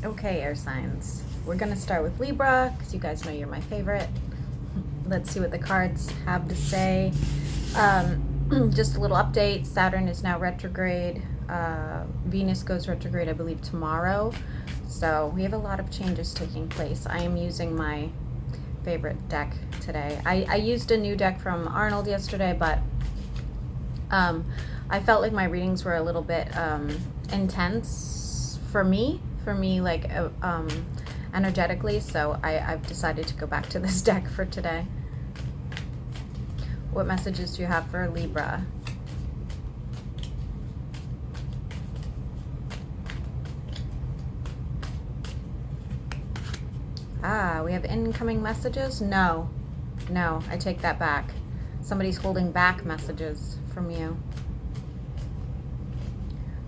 Okay, air signs. We're gonna start with Libra because you guys know you're my favorite. Let's see what the cards have to say. Just a little update. Saturn is now retrograde. Venus goes retrograde, I believe, tomorrow. So we have a lot of changes taking place. I am using my favorite deck today. I used a new deck from Arnold yesterday, but I felt like my readings were a little bit intense for me, like energetically, so I've decided to go back to this deck for today. What messages do you have for Libra? We have incoming messages? No, I take that back. Somebody's holding back messages from you.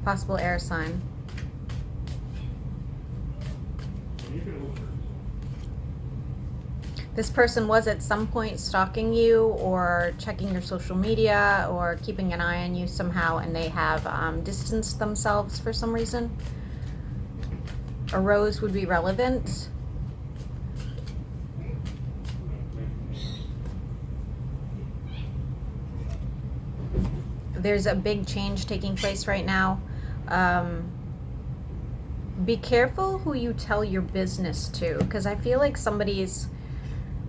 Possible air sign. This person was at some point stalking you or checking your social media or keeping an eye on you somehow, and they have distanced themselves for some reason. A rose would be relevant. There's a big change taking place right now. Be careful who you tell your business to, because I feel like somebody's,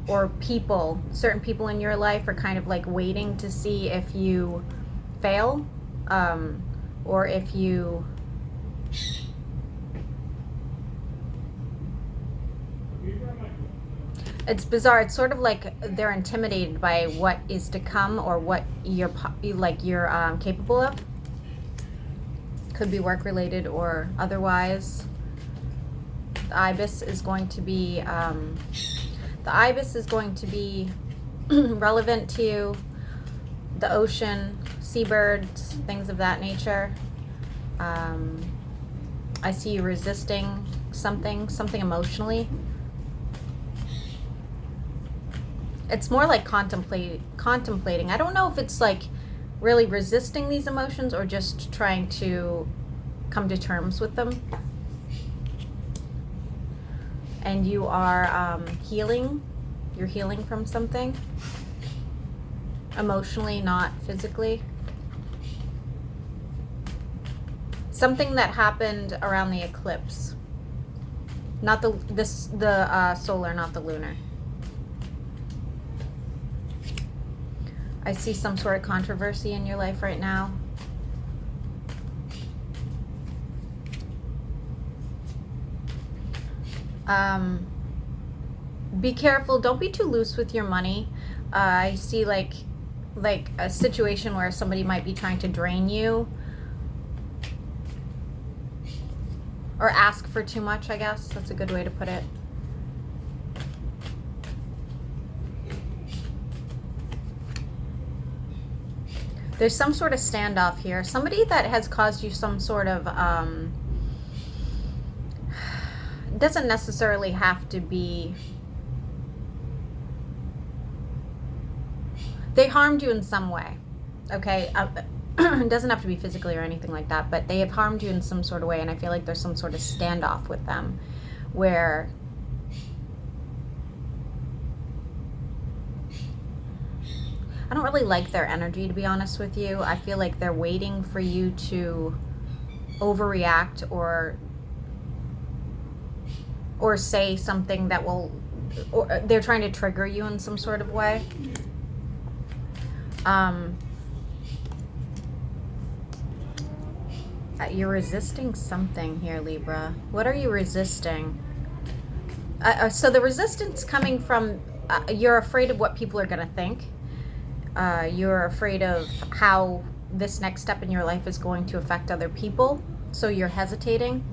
or people, certain people in your life are kind of like waiting to see if you fail, or if you it's bizarre. It's sort of like they're intimidated by what is to come or what you're capable of. Could be work related or otherwise. The ibis is going to be relevant to you. The ocean, seabirds, things of that nature. I see you resisting something emotionally. It's more like contemplating. I don't know if it's like really resisting these emotions or just trying to come to terms with them. And you are healing. You're healing from something. Emotionally, not physically. Something that happened around the eclipse. Not the solar, not the lunar. I see some sort of controversy in your life right now. Be careful. Don't be too loose with your money. I see like a situation where somebody might be trying to drain you or ask for too much, I guess. That's a good way to put it. There's some sort of standoff here. Somebody that has caused you some sort of, doesn't necessarily have to be, they harmed you in some way, okay? It doesn't have to be physically or anything like that, but they have harmed you in some sort of way, and I feel like there's some sort of standoff with them where I don't really like their energy, to be honest with you. I feel like they're waiting for you to overreact or say something that will, or they're trying to trigger you in some sort of way. You're resisting something here, Libra. What are you resisting? So the resistance coming from, you're afraid of what people are going to think. You're afraid of how this next step in your life is going to affect other people, so you're hesitating.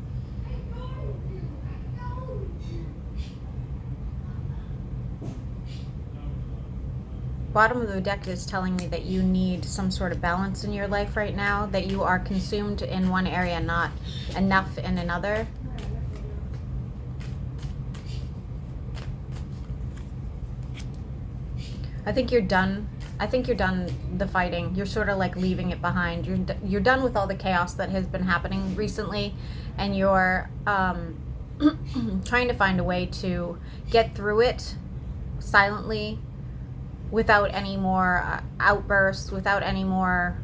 Bottom of the deck is telling me that you need some sort of balance in your life right now, that you are consumed in one area, not enough in another. I think you're done. I think you're done the fighting. You're sort of like leaving it behind. You're done with all the chaos that has been happening recently, and you're trying to find a way to get through it silently, without any more outbursts, without any more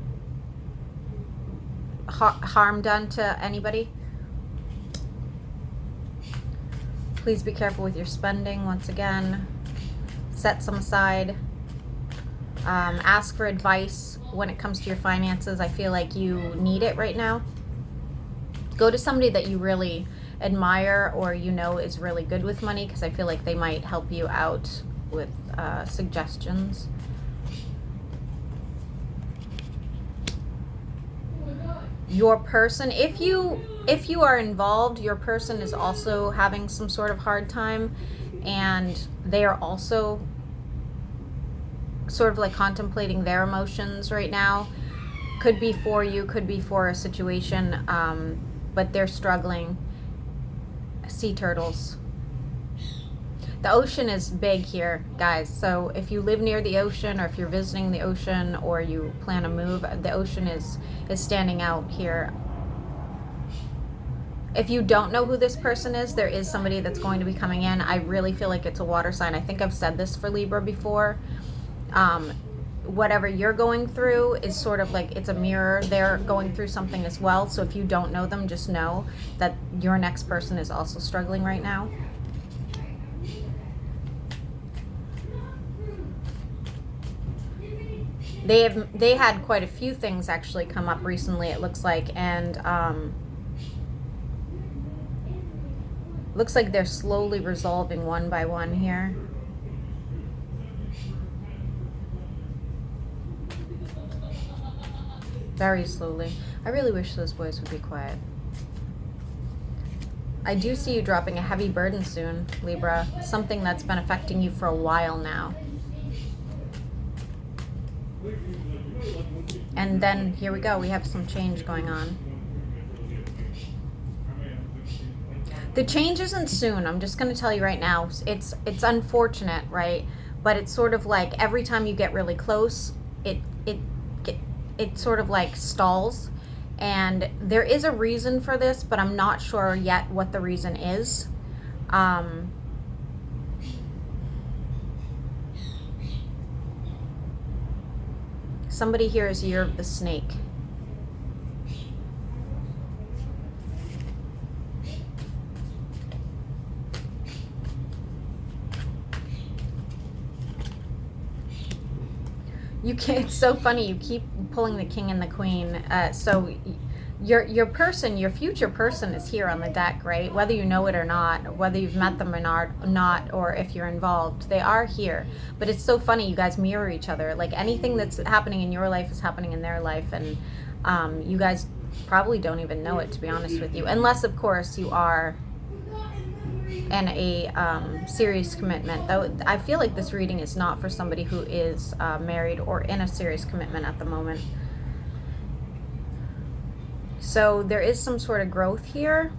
harm done to anybody. Please be careful with your spending. Once again, set some aside. Ask for advice when it comes to your finances. I feel like you need it right now. Go to somebody that you really admire or you know is really good with money, because I feel like they might help you out with suggestions. Your person, if you are involved, your person is also having some sort of hard time, and they are also sort of like contemplating their emotions right now. Could be for you, could be for a situation, but they're struggling. Sea turtles. The ocean is big here, guys. So if you live near the ocean, or if you're visiting the ocean, or you plan a move, the ocean is standing out here. If you don't know who this person is, there is somebody that's going to be coming in. I really feel like it's a water sign. I think I've said this for Libra before. Whatever you're going through is sort of like, it's a mirror. They're going through something as well. So if you don't know them, just know that your next person is also struggling right now. They had quite a few things actually come up recently, it looks like, and looks like they're slowly resolving one by one here. Very slowly. I really wish those boys would be quiet. I do see you dropping a heavy burden soon, Libra. Something that's been affecting you for a while now. And then here we go. We have some change going on. The change isn't soon. I'm just going to tell you right now. It's unfortunate, right? But it's sort of like every time you get really close, it sort of like stalls. And there is a reason for this, but I'm not sure yet what the reason is. Somebody here is Year of the Snake. You can't, it's so funny, you keep pulling the King and the Queen. So your person, your future person is here on the deck, right? Whether you know it or not, whether you've met them or not, or if you're involved, they are here. But it's so funny, you guys mirror each other. Like anything that's happening in your life is happening in their life, and you guys probably don't even know it, to be honest with you. Unless, of course, you are in a serious commitment. Though I feel like this reading is not for somebody who is married or in a serious commitment at the moment. So there is some sort of growth here.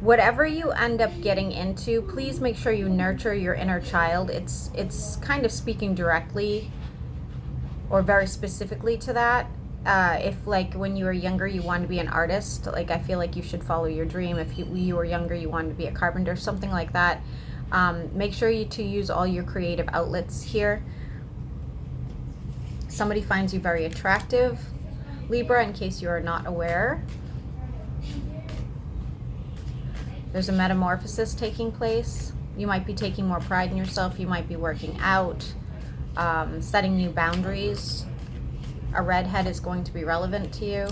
Whatever you end up getting into, please make sure you nurture your inner child. It's kind of speaking directly or very specifically to that. If like when you were younger you wanted to be an artist, like I feel like you should follow your dream. If you were younger you wanted to be a carpenter, something like that. Make sure you to use all your creative outlets here. Somebody finds you very attractive, Libra, in case you are not aware. There's a metamorphosis taking place. You might be taking more pride in yourself. You might be working out, setting new boundaries. A redhead is going to be relevant to you.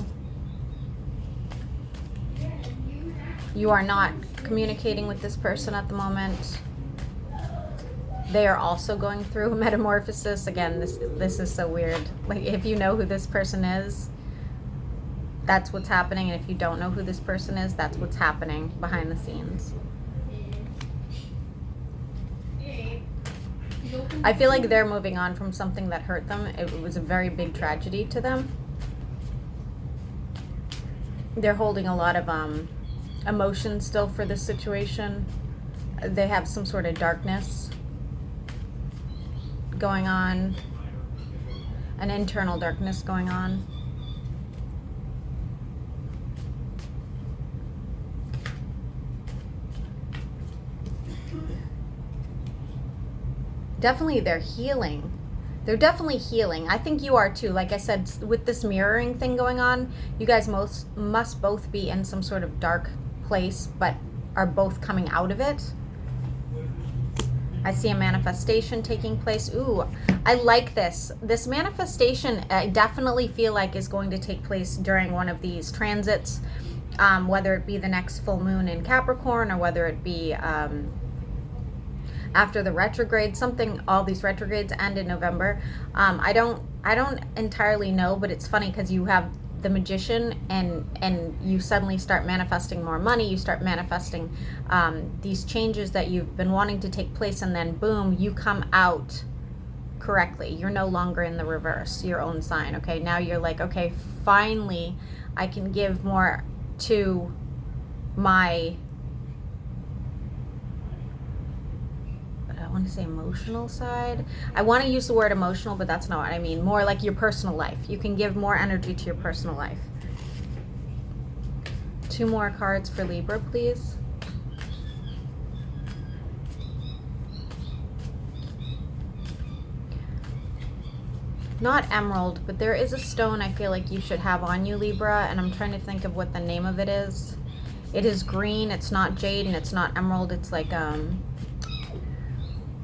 You are not communicating with this person at the moment. They are also going through a metamorphosis. Again, this is so weird. Like, if you know who this person is, that's what's happening. And if you don't know who this person is, that's what's happening behind the scenes. I feel like they're moving on from something that hurt them. It was a very big tragedy to them. They're holding a lot of emotion still for this situation. They have some sort of darkness going on, an internal darkness going on. Definitely they're healing. They're definitely healing. I think you are too. Like I said, with this mirroring thing going on, you guys must both be in some sort of dark place, but are both coming out of it. I see a manifestation taking place. Ooh, I like this. This manifestation, I definitely feel like is going to take place during one of these transits, whether it be the next full moon in Capricorn or whether it be after the retrograde, something. All these retrogrades end in November. I don't entirely know, but it's funny because you have the Magician, and you suddenly start manifesting more money. You start manifesting these changes that you've been wanting to take place, and then boom, you come out correctly. You're no longer in the reverse, your own sign. Okay, now you're like, okay, finally I can give more to my, I want to say emotional side. I want to use the word emotional, but that's not what I mean. More like your personal life. You can give more energy to your personal life. 2 more cards for Libra, please. Not emerald, but there is a stone I feel like you should have on you, Libra, and I'm trying to think of what the name of it is. It is green. It's not jade and it's not emerald. It's like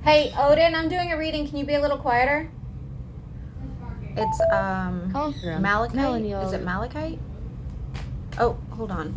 Hey, Odin, I'm doing a reading. Can you be a little quieter? It's malachite. Is it malachite? Oh, hold on.